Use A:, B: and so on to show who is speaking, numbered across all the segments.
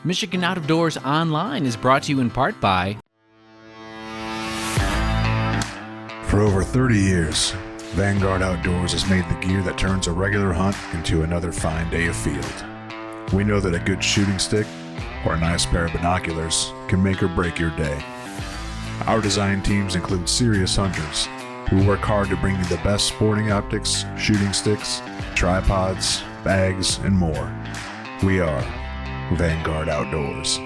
A: Michigan Out of Doors Online is brought to you in part by...
B: For over 30 years, Vanguard Outdoors has made the gear that turns a regular hunt into another fine day of field. We know that a good shooting stick or a nice pair of binoculars can make or break your day. Our design teams include serious hunters who work hard to bring you the best sporting optics, shooting sticks, tripods, bags, and more. We are Vanguard Outdoors.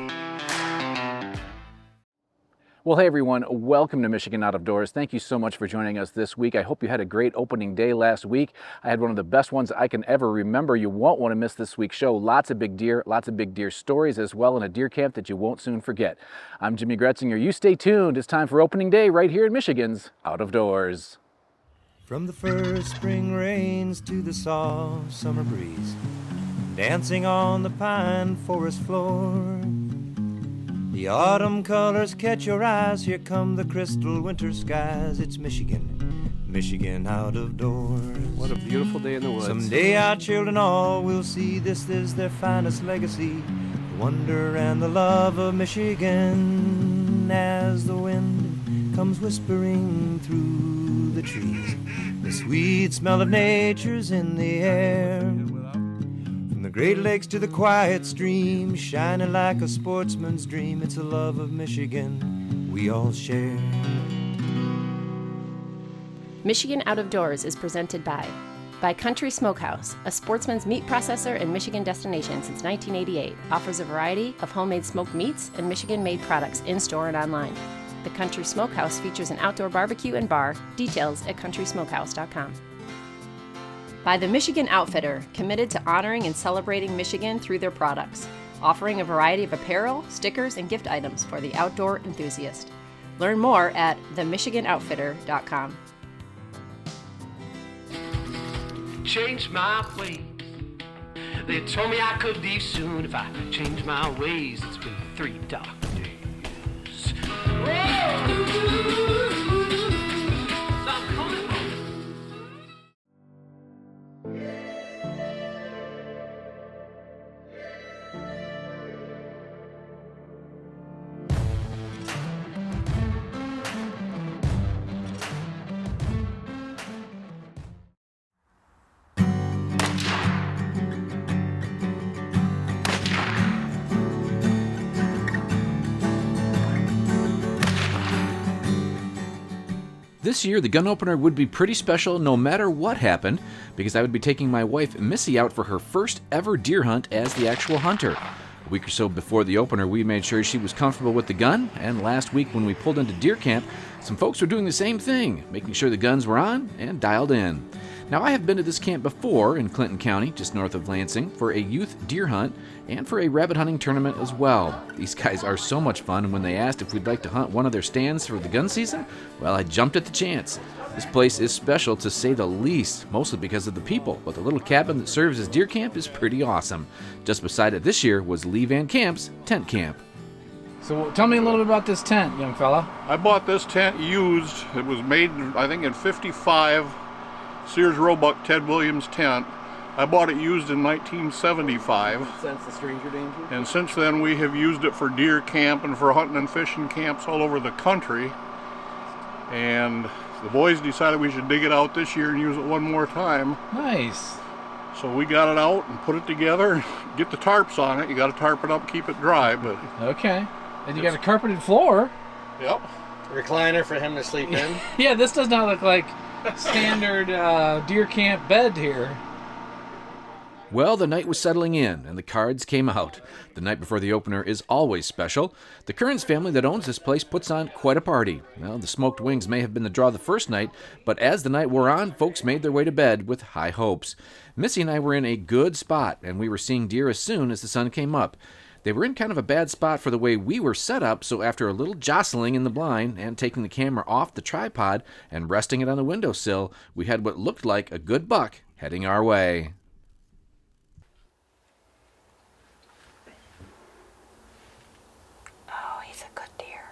A: Well, hey everyone, welcome to Michigan Out of Doors. Thank you so much for joining us this week. I hope you had a great opening day last week. I had one of the best ones I can ever remember. You won't want to miss this week's show. Lots of big deer stories as well, in a deer camp that you won't soon forget. I'm Jimmy Gretzinger. You stay tuned. It's time for opening day right here in Michigan's Out of Doors.
C: From the first spring rains to the soft summer breeze, dancing on the pine forest floor, the autumn colors catch your eyes. Here come the crystal winter skies. It's Michigan, Michigan out of doors.
A: What a beautiful day in the woods.
C: Someday our children all will see this is their finest legacy, the wonder and the love of Michigan. As the wind comes whispering through the trees, the sweet smell of nature's in the air. From the Great Lakes to the quiet stream, shining like a sportsman's dream. It's a love of Michigan we all share.
D: Michigan Out of Doors is presented by Country Smokehouse, a sportsman's meat processor and Michigan destination since 1988. Offers a variety of homemade smoked meats and Michigan-made products in-store and online. The Country Smokehouse features an outdoor barbecue and bar. Details at countrysmokehouse.com. By the Michigan Outfitter, committed to honoring and celebrating Michigan through their products, offering a variety of apparel, stickers, and gift items for the outdoor enthusiast. Learn more at themichiganoutfitter.com.
E: Change my ways. They told me I could leave soon if I changed my ways. It's been 3 dark days. Whoa! I'm coming home.
A: This year, the gun opener would be pretty special no matter what happened, because I would be taking my wife, Missy, out for her first ever deer hunt as the actual hunter. A week or so before the opener, we made sure she was comfortable with the gun, and last week when we pulled into deer camp, some folks were doing the same thing, making sure the guns were on and dialed in. Now, I have been to this camp before in Clinton County, just north of Lansing, for a youth deer hunt and for a rabbit hunting tournament as well. These guys are so much fun, and when they asked if we'd like to hunt one of their stands for the gun season, well, I jumped at the chance. This place is special to say the least, mostly because of the people, but the little cabin that serves as deer camp is pretty awesome. Just beside it this year was Lee Van Camp's tent camp.
F: So tell me a little bit about this tent, young fella.
G: I bought this tent used. It was made, I think, in '55. Sears Roebuck Ted Williams tent. I bought it used in 1975.
F: Since the stranger danger?
G: And since then we have used it for deer camp and for hunting and fishing camps all over the country. And the boys decided we should dig it out this year and use it one more time.
F: Nice.
G: So we got it out and put it together. Get the tarps on it. You got to tarp it up, keep it dry. But
F: okay. And you got a carpeted floor.
G: Yep.
H: Recliner for him to sleep in.
F: Yeah, this does not look like standard deer camp bed here.
A: Well, the night was settling in, and the cards came out. The night before the opener is always special. The Kearns family that owns this place puts on quite a party. Well, the smoked wings may have been the draw the first night, but as the night wore on, folks made their way to bed with high hopes. Missy and I were in a good spot, and we were seeing deer as soon as the sun came up. They were in kind of a bad spot for the way we were set up, so after a little jostling in the blind and taking the camera off the tripod and resting it on the windowsill, we had what looked like a good buck heading our way.
D: Oh, he's a good deer.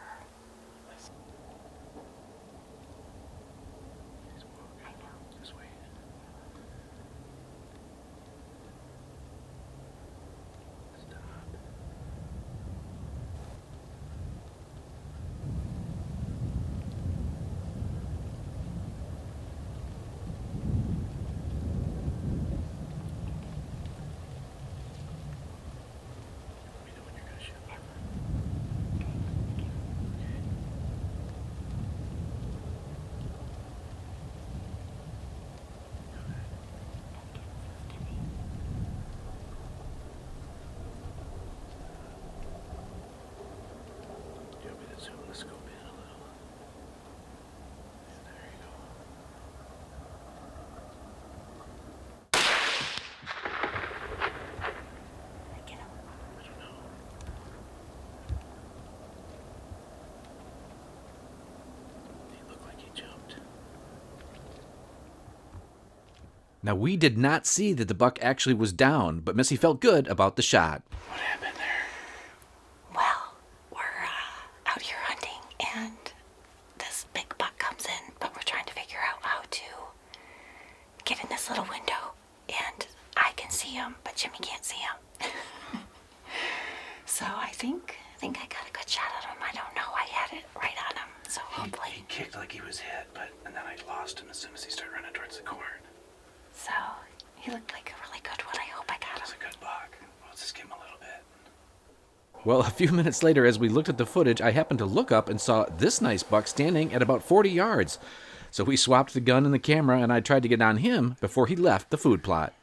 A: zoom the scope in a little. There you go.
D: Get him.
A: I don't know. He looked like he jumped. Now, we did not see that the buck actually was down, but Missy felt good about the shot. What happened there?
I: Well, we're out here hunting, and this big buck comes in, but we're trying to figure out how to get in this little window, and I can see him, but Jimmy can't see him. So I think I got a good shot at him. I don't know. I had it right on him, so hopefully.
A: He kicked like he was hit, and then I lost him as soon as he started running towards the corn.
I: So he looked like a really good one. I hope I got
A: That's
I: him.
A: a good buck. Let's just give him a little bit. Well, a few minutes later, as we looked at the footage, I happened to look up and saw this nice buck standing at about 40 yards. So we swapped the gun and the camera, and I tried to get on him before he left the food plot.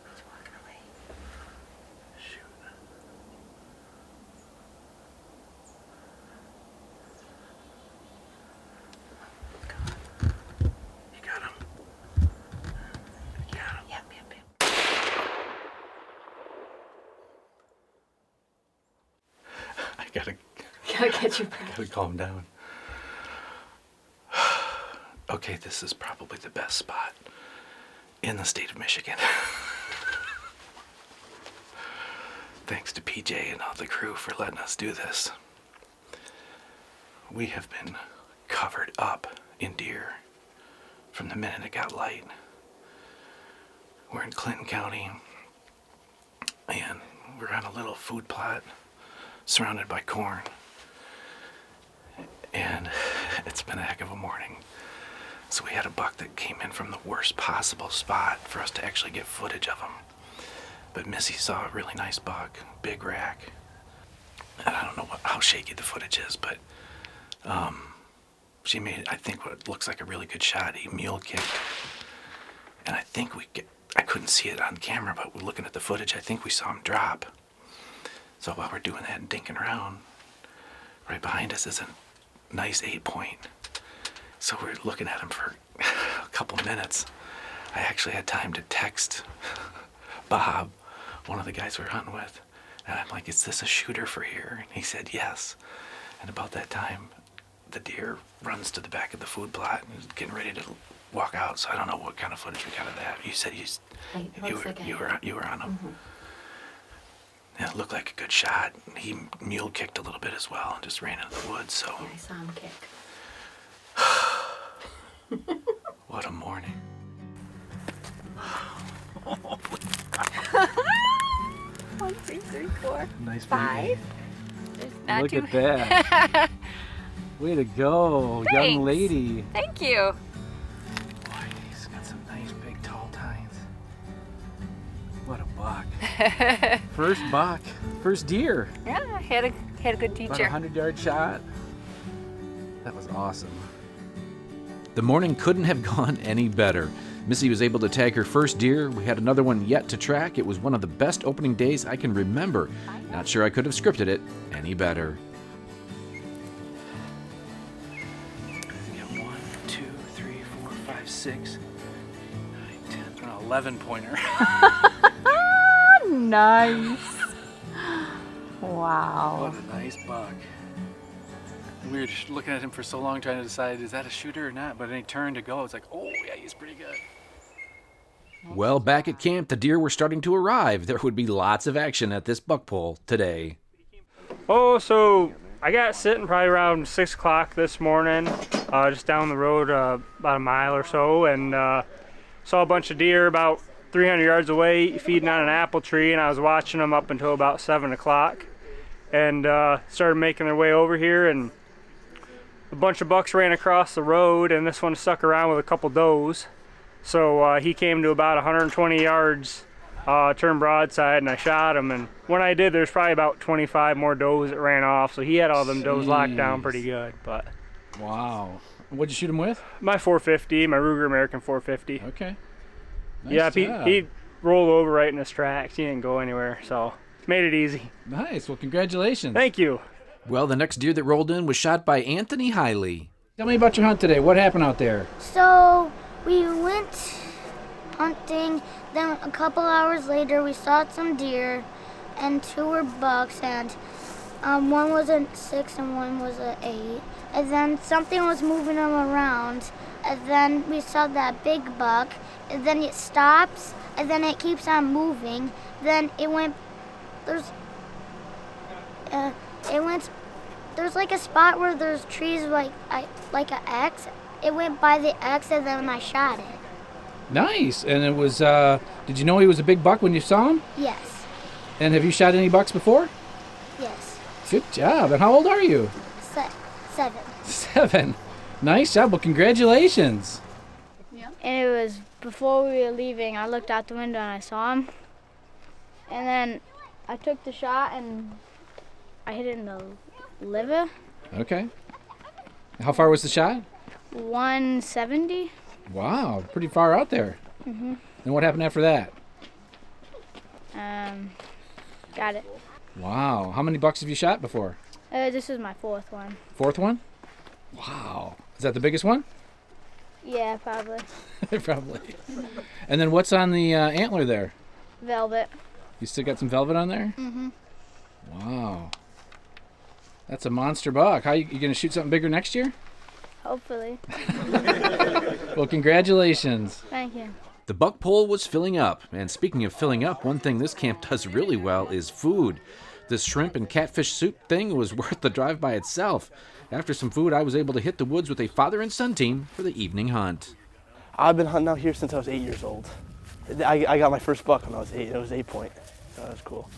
I: He's walking away.
A: Shoot. You got him. You got him.
I: Yep.
A: I gotta
I: Gotta get your breath.
A: Gotta calm down. Okay, this is probably the best spot in the state of Michigan. Thanks to PJ and all the crew for letting us do this. We have been covered up in deer from the minute it got light. We're in Clinton County, and we're on a little food plot surrounded by corn. And it's been a heck of a morning. So we had a buck that came in from the worst possible spot for us to actually get footage of him. But Missy saw a really nice buck, big rack. And I don't know how shaky the footage is, but she made, I think, what looks like a really good shot. He mule kicked. And I couldn't see it on camera, but we're looking at the footage, I think we saw him drop. So while we're doing that and dinking around, right behind us is a nice 8-point. So we're looking at him for a couple minutes. I actually had time to text Bob, one of the guys we were hunting with, and I'm like, is this a shooter for here? And he said yes. And about that time, the deer runs to the back of the food plot and is getting ready to walk out. So I don't know what kind of footage we got of that. You said you were on him.
I: Mm-hmm.
A: Yeah, it looked like a good shot. He mule kicked a little bit as well and just ran into the woods. So
I: Yeah, I saw him kick.
A: what a morning.
I: 1, 2, 3, 4,
A: Nice
I: 5. Not
F: Look
I: too
F: at that. Way to go, young
I: Thanks.
F: lady.
I: Thank you.
A: Boy, he's got some nice big tall tines. What a buck.
F: First buck, first deer.
I: Yeah, I had a good
F: About
I: teacher.
F: a 100-yard shot. That was awesome.
A: The morning couldn't have gone any better. Missy was able to tag her first deer. We had another one yet to track. It was one of the best opening days I can remember. Not sure I could have scripted it any better. We got 1, 2, 3, 4, 5, 6, 9, 10, an 11-pointer.
I: Nice. Wow.
F: What a nice buck. We were just looking at him for so long trying to decide, is that a shooter or not? But then he turned to go. It's like, oh, yeah, he's pretty good.
A: Well, back at camp, the deer were starting to arrive. There would be lots of action at this buck pull today.
J: Oh, so I got sitting probably around 6 o'clock this morning, just down the road about a mile or so, and saw a bunch of deer about 300 yards away feeding on an apple tree, and I was watching them up until about 7 o'clock, and started making their way over here, and a bunch of bucks ran across the road, and this one stuck around with a couple does. So he came to about 120 yards turned broadside and I shot him. And when I did, there's probably about 25 more does that ran off. So he had all them does locked down pretty good. But
A: Wow. What'd you shoot him with?
J: my 450, my Ruger American 450.
A: Okay. Nice
J: Yeah,
A: job.
J: he rolled over right in his tracks. He didn't go anywhere, so made it easy.
A: Nice. Well, congratulations.
J: Thank you.
A: Well, the next deer that rolled in was shot by Anthony Hiley. Tell me about your hunt today. What happened out there?
K: So we went hunting, then a couple hours later we saw some deer, and 2 were bucks, and one was a 6 and one was a 8. And then something was moving them around, and then we saw that big buck, and then it stops, and then it keeps on moving. Then it went, there's like a spot where there's trees like an X. It went by the X, and then I shot it.
A: Nice. And it was, did you know he was a big buck when you saw him?
K: Yes.
A: And have you shot any bucks before?
K: Yes.
A: Good job. And how old are you?
K: 7.
A: 7. Nice job. Well, congratulations.
K: And it was before we were leaving, I looked out the window and I saw him. And then I took the shot and I hit it in the liver.
A: Okay. How far was the shot?
K: 170.
A: Wow, pretty far out there.
K: Mm-hmm.
A: And what happened after that?
K: Got it.
A: Wow. How many bucks have you shot before?
K: This is my 4th one.
A: 4th one? Wow. Is that the biggest one?
K: Yeah, probably.
A: Probably. And then what's on the antler there?
K: Velvet.
A: You still got some velvet on there?
K: Mm-hmm.
A: Wow. That's a monster buck. How you going to shoot something bigger next year?
K: Hopefully.
A: Well, congratulations.
K: Thank you.
A: The buck pool was filling up. And speaking of filling up, one thing this camp does really well is food. This shrimp and catfish soup thing was worth the drive by itself. After some food, I was able to hit the woods with a father and son team for the evening hunt.
L: I've been hunting out here since I was 8 years old. I got my first buck when I was 8. It was 8 point. So that was cool.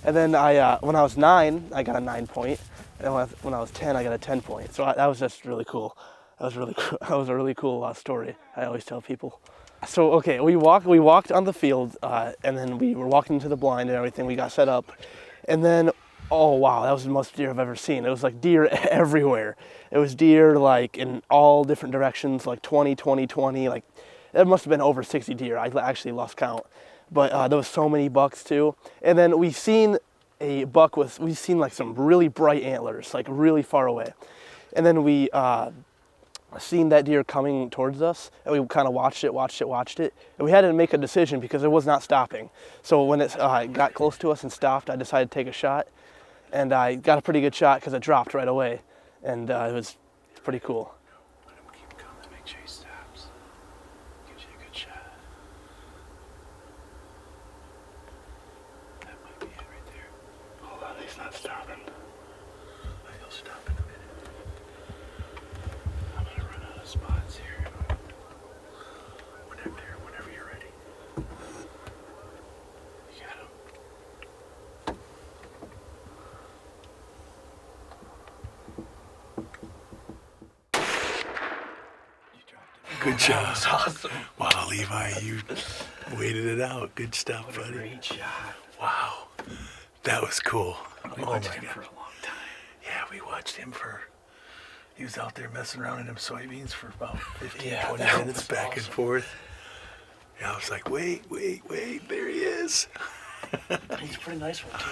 L: And then when I was 9, I got a 9 point. And when I was 10, I got a 10 point. So that was just really cool. That was really cool. That was a really cool story. I always tell people. So okay, we walked on the field, and then we were walking to the blind and everything. We got set up, and then oh wow, that was the most deer I've ever seen. It was like deer everywhere. It was deer like in all different directions, like 20, 20, 20. Like there must have been over 60 deer. I actually lost count, but there was so many bucks too. And then we seen a buck we've seen like some really bright antlers, like really far away. And then we seen that deer coming towards us, and we kind of watched it, and we had to make a decision because it was not stopping. So when it got close to us and stopped, I decided to take a shot, and I got a pretty good shot because it dropped right away, and it was pretty cool.
E: Keep coming, make sure he stops. Gives you a good shot. That might be it right there. Hold on, he's not stopping. He'll stop in a minute. I'm gonna run out of spots here. Whenever you're ready. You got him.
M: Good job.
E: That was awesome.
M: Wow, Levi, you waited it out. Good stuff,
E: What a
M: buddy.
E: great shot.
M: Wow, that was cool.
E: We
M: Oh
E: watched
M: my
E: him
M: God.
E: for a long time.
M: Yeah, we watched him he was out there messing around in them soybeans for about 15,
E: Yeah,
M: 20
E: that
M: minutes
E: was
M: back and
E: awesome.
M: forth. Yeah, I was like, wait, there he is.
E: He's a pretty nice one, too.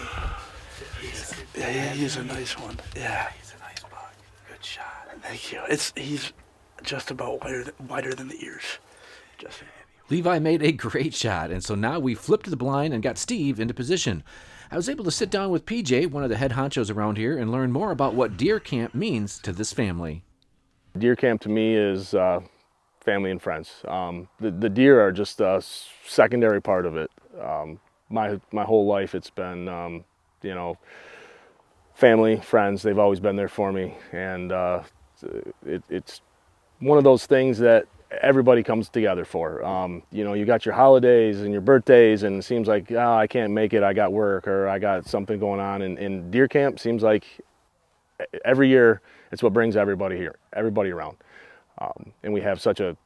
L: He's a nice one. Yeah.
E: He's a nice buck. Good shot.
L: Thank you. He's just about wider than the ears. Just
A: Levi made a great shot, and so now we flipped the blind and got Steve into position. I was able to sit down with PJ, one of the head honchos around here, and learn more about what deer camp means to this family.
N: Deer camp to me is family and friends. The deer are just a secondary part of it. My whole life it's been, family, friends. They've always been there for me, and it's one of those things that everybody comes together for. You got your holidays and your birthdays, and it seems like, I can't make it, I got work, or I got something going on. And deer camp seems like every year it's what brings everybody around. And we have such a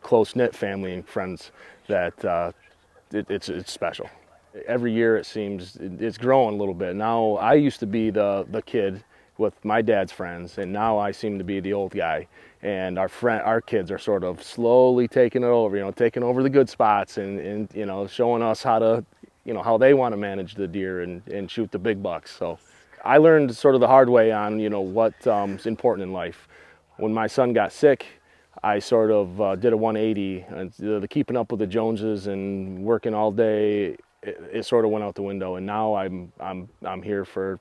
N: close-knit family and friends that it's special. Every year it seems it's growing a little bit. Now I used to be the kid with my dad's friends, and now I seem to be the old guy. And our kids are sort of slowly taking it over, taking over the good spots and showing us how to, how they want to manage the deer and shoot the big bucks. So I learned sort of the hard way on, what's important in life. When my son got sick, I sort of did a 180. The keeping up with the Joneses and working all day, it sort of went out the window. And now I'm here for.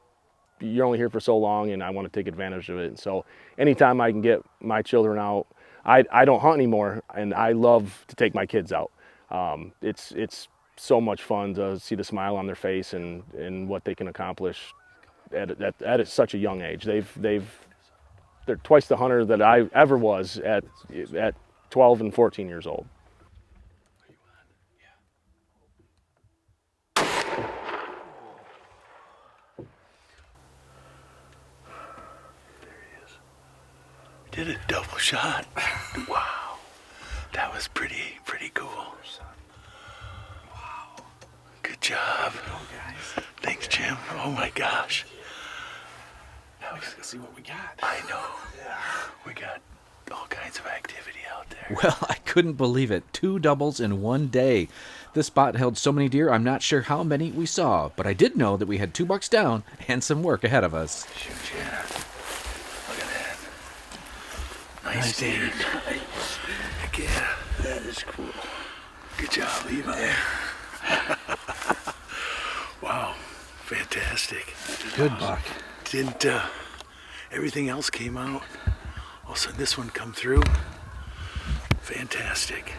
N: You're only here for so long, and I want to take advantage of it. And so anytime I can get my children out, I don't hunt anymore, and I love to take my kids out. It's so much fun to see the smile on their face and what they can accomplish at such a young age. They're twice the hunter that I ever was at 12 and 14 years old.
M: Did a double shot. Wow. That was pretty cool. Wow. Good job. Guys. Thanks, Jim. Oh my gosh.
F: Let's see what we got.
M: I know. Yeah. We got all kinds of activity out there.
A: Well, I couldn't believe it. 2 doubles in one day. This spot held so many deer, I'm not sure how many we saw, but I did know that we had 2 bucks down and some work ahead of us.
M: Shoot, yeah. Look at that. Nice deer. Heck yeah. That is cool. Good job, Levi. Wow. Fantastic.
A: Good buck.
M: Didn't everything else came out? All of a sudden this one come through. Fantastic.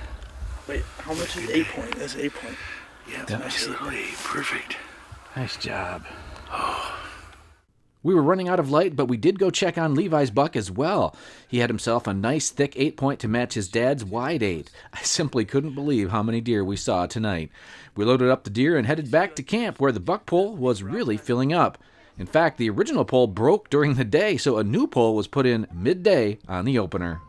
L: Wait, how much is 8 point? That's 8 point.
M: Yeah, absolutely. Perfect.
A: Nice job.
M: Oh.
A: We were running out of light, but we did go check on Levi's buck as well. He had himself a nice thick 8 point to match his dad's wide 8. I simply couldn't believe how many deer we saw tonight. We loaded up the deer and headed back to camp where the buck pole was really filling up. In fact, the original pole broke during the day, so a new pole was put in midday on the opener.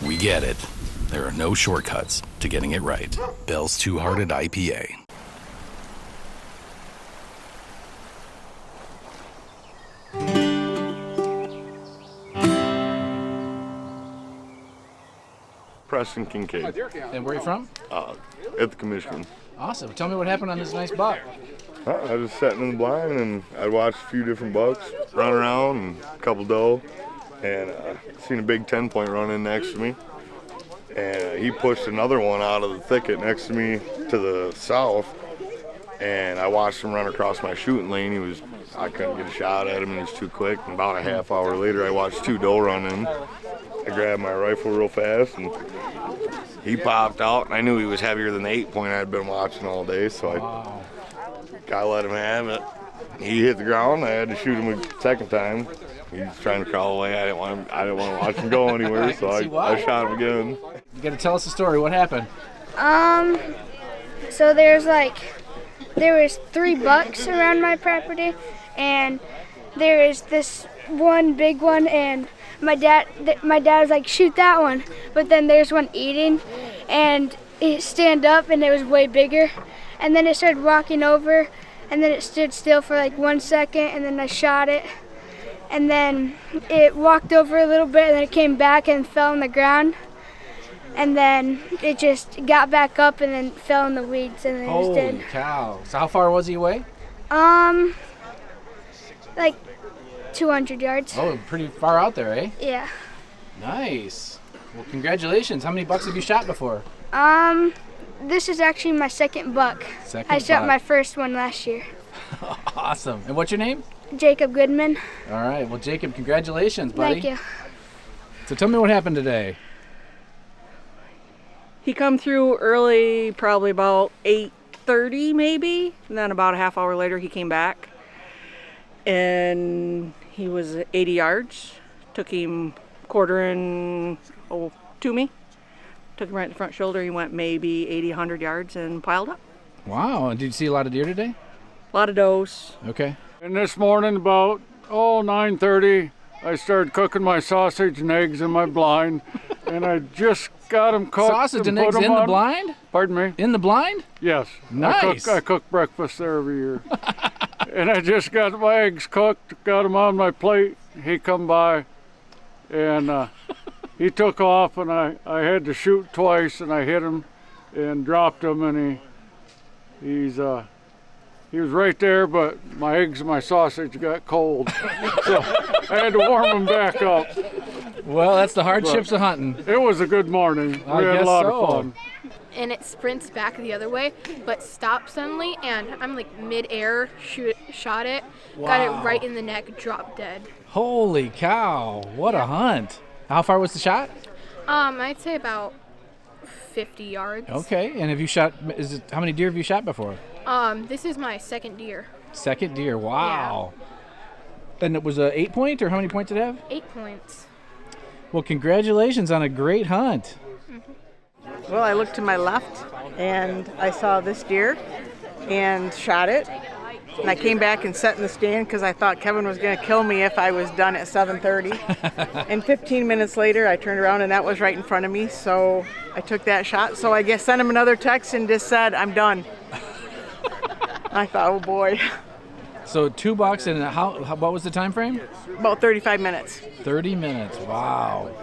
O: We get it. There are no shortcuts to getting it right. Bell's Two-Hearted IPA.
G: Preston Kincaid.
F: And where are you from?
G: At the commission.
F: Awesome. Tell me what happened on this nice buck.
G: I was sitting in the blind and I'd watched a few different bucks run around and a couple doe, and seen a big 10 point run in next to me. And he pushed another one out of the thicket next to me to the south, and I watched him run across my shooting lane. I couldn't get a shot at him, he was too quick. And about a half hour later, I watched 2 doe run in. I grabbed my rifle real fast, and he popped out, and I knew he was heavier than the 8 point I'd been watching all day, so I let him have it. He hit the ground. I had to shoot him a second time. He was trying to crawl away. I didn't want to watch him go anywhere, so I shot him again.
F: You got to tell us the story. What happened?
K: So there was 3 bucks around my property, and there is this one big one, and my dad was like, shoot that one, but then there's one eating, and it stand up, and it was way bigger, and then it started walking over, and then it stood still for like 1 second, and then I shot it. And then it walked over a little bit, and then it came back and fell on the ground. And then it just got back up and then fell in the weeds, and then it just did.
F: Holy cow. So how far was he away?
K: Like 200 yards.
F: Oh, pretty far out there, eh?
K: Yeah.
F: Nice. Well, congratulations. How many bucks have you shot before?
K: This is actually my second buck. I shot my first one last year.
F: Awesome. And what's your name?
K: Jacob Goodman.
F: All right. Well, Jacob, congratulations, buddy.
K: Thank you.
F: So tell me what happened today.
P: He come through early, probably about 8:30 maybe, and then about a half hour later he came back. And he was 80 yards. Took him quartering to me. Took him right in the front shoulder. He went maybe 80, 100 yards and piled up.
F: Wow. And did you see a lot of deer today?
P: A lot of does.
F: Okay.
J: And this morning about
Q: 9:30. I started cooking my sausage and eggs in my blind, and I just got them cooked.
A: Sausage and
Q: put
A: eggs
Q: 'em
A: in the
Q: on-
A: blind?
Q: Pardon me?
A: In the blind?
Q: Yes.
A: Nice.
Q: I cook breakfast there every year. And I just got my eggs cooked, got them on my plate. He come by, and he took off, and I had to shoot twice, and I hit him and dropped him, and he was right there, but my eggs and my sausage got cold, so I had to warm them back up.
A: Well, that's the hardships of hunting.
Q: It was a good morning.
A: I
Q: We had a
A: guess
Q: lot
A: so.
Q: of fun.
R: And it sprints back the other way, but stops suddenly, and I'm like mid-air, shot it, got
A: Wow.
R: it right in the neck, dropped dead.
A: Holy cow, what a hunt. How far was the shot?
R: I'd say about 50 yards.
A: Okay, and have you shot, how many deer have you shot before?
R: This is my second deer.
A: Second deer, wow. And it was a 8-point, or how many points did it have?
R: 8 points.
A: Well, congratulations on a great hunt.
P: Well, I looked to my left and I saw this deer and shot it. And I came back and sat in the stand because I thought Kevin was going to kill me if I was done at 7:30. And 15 minutes later, I turned around and that was right in front of me. So I took that shot. So I guess sent him another text and just said, I'm done. I thought, oh boy.
A: So 2 bucks, and what was the time frame?
P: About 35 minutes.
A: 30 minutes, wow.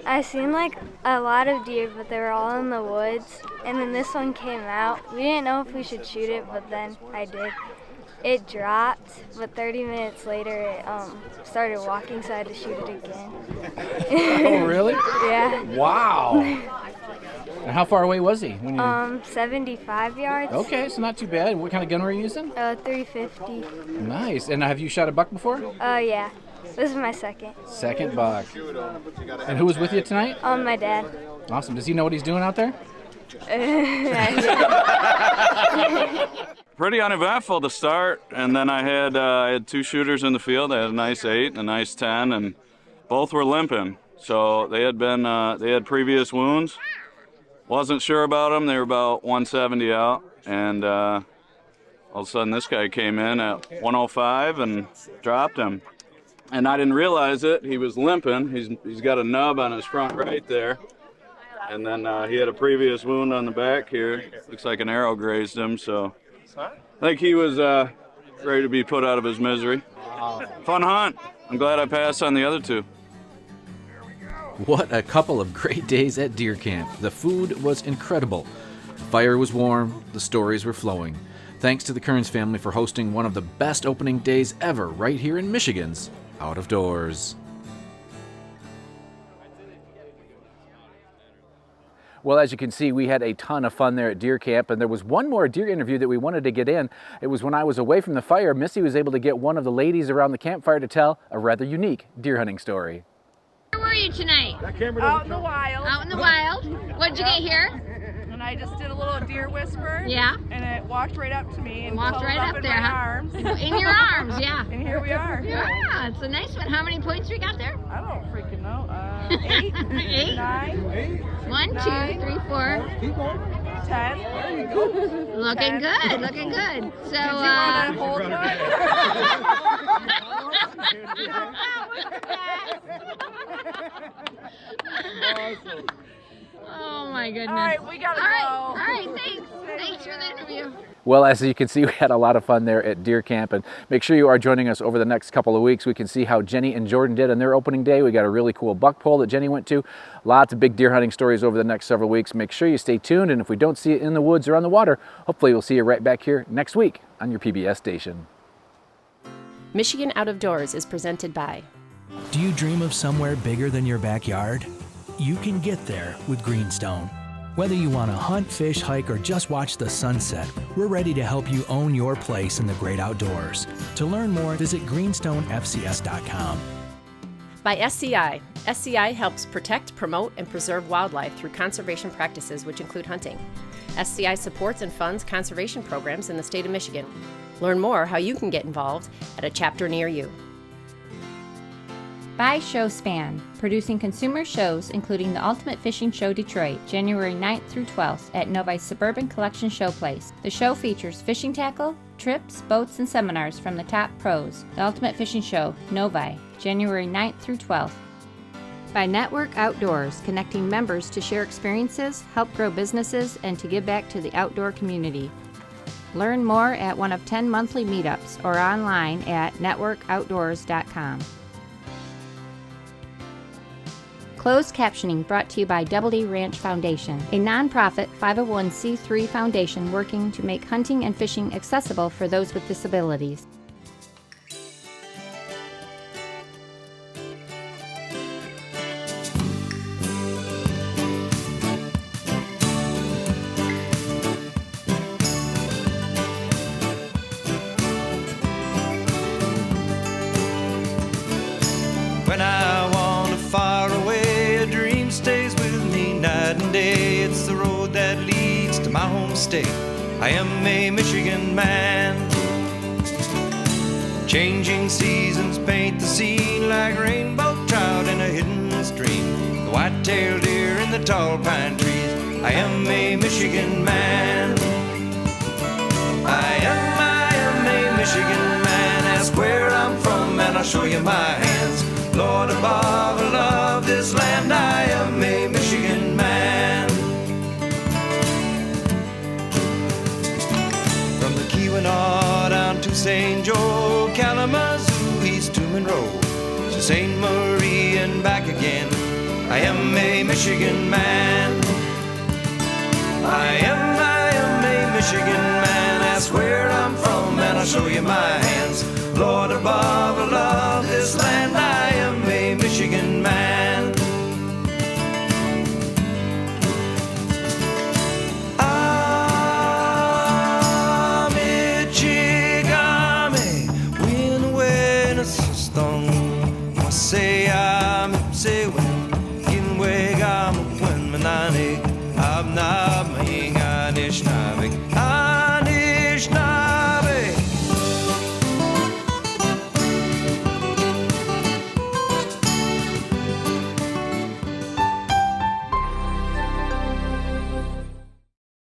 K: I seen like a lot of deer, but they were all in the woods. And then this one came out. We didn't know if we should shoot it, but then I did. It dropped, but 30 minutes later it started walking, so I had to shoot it again.
A: Oh, really?
K: Yeah.
A: Wow. And how far away was he? When you...
K: 75 yards.
A: Okay, so not too bad. What kind of gun were you using?
K: 350.
A: Nice. And have you shot a buck before?
K: Yeah. This is my second.
A: Second buck. And who was with you tonight?
K: My dad.
A: Awesome. Does he know what he's doing out there?
S: Pretty uneventful to start, and then I had 2 shooters in the field. I had a nice 8 and a nice 10, and both were limping. So they had previous wounds. Wasn't sure about them. They were about 170 out, and all of a sudden this guy came in at 105 and dropped him. And I didn't realize it. He was limping. He's got a nub on his front right there. And then he had a previous wound on the back here. Looks like an arrow grazed him, so I think he was ready to be put out of his misery. Fun hunt. I'm glad I passed on the other 2.
A: What a couple of great days at deer camp. The food was incredible. The fire was warm. The stories were flowing. Thanks to the Kearns family for hosting one of the best opening days ever right here in Michigan's Out of Doors. Well, as you can see, we had a ton of fun there at deer camp, and there was one more deer interview that we wanted to get in. It was when I was away from the fire. Missy was able to get one of the ladies around the campfire to tell a rather unique deer hunting story.
T: Where were you tonight?
P: Out in the wild.
T: Out in the wild. What'd you get here?
P: And I just did a little deer whisper.
T: Yeah.
P: And it walked right up to me and
T: Walked
P: cuddled
T: right up
P: in
T: there,
P: my
T: huh?
P: arms.
T: In your arms, yeah.
P: And here we are.
T: Yeah, it's a nice one. How many points we got there?
P: I don't freaking know. 8,
T: 8,
P: 9,
T: 1, 2, 3, 4,
P: 10. There you go.
T: Looking
P: 10.
T: good, looking good. So,
P: Did you want to hold
T: Awesome. Oh my goodness.
P: All right, we gotta
T: go.
P: go.
T: All right, thanks. Thanks for the interview.
A: Well, as you can see, we had a lot of fun there at deer camp, and make sure you are joining us over the next couple of weeks. We can see how Jenny and Jordan did on their opening day. We got a really cool buck pull that Jenny went to. Lots of big deer hunting stories over the next several weeks. Make sure you stay tuned, and if we don't see it in the woods or on the water, hopefully we'll see you right back here next week on your PBS station.
D: Michigan Out of Doors is presented by.
U: Do you dream of somewhere bigger than your backyard? You can get there with Greenstone. Whether you want to hunt, fish, hike, or just watch the sunset, we're ready to help you own your place in the great outdoors. To learn more, visit greenstonefcs.com.
D: By SCI. SCI helps protect, promote, and preserve wildlife through conservation practices which include hunting. SCI supports and funds conservation programs in the state of Michigan. Learn more how you can get involved at a chapter near you.
V: By Showspan, producing consumer shows including the Ultimate Fishing Show Detroit, January 9th through 12th at Novi's Suburban Collection Showplace. The show features fishing tackle, trips, boats, and seminars from the top pros. The Ultimate Fishing Show, Novi, January 9th through 12th. By Network Outdoors, connecting members to share experiences, help grow businesses, and to give back to the outdoor community. Learn more at one of 10 monthly meetups or online at networkoutdoors.com. Closed captioning brought to you by Double D Ranch Foundation, a nonprofit 501c3 foundation working to make hunting and fishing accessible for those with disabilities.
B: When I wander far away, a dream stays with me night and day. It's the road that leads to my home state. I am a Michigan man. Changing seasons paint the scene like rainbow trout in a hidden stream. The white-tailed deer in the tall pine trees. I am a Michigan man. I am a Michigan man. Ask where I'm from and I'll show you my hands. Lord above, I love this land. I am a Michigan man. From the Keweenaw down to St. Joe, Kalamazoo, East to Monroe, to St. Marie and back again. I am a Michigan man. I am a Michigan man. Ask where I'm from and I'll show you my hands. Lord above, I love this land.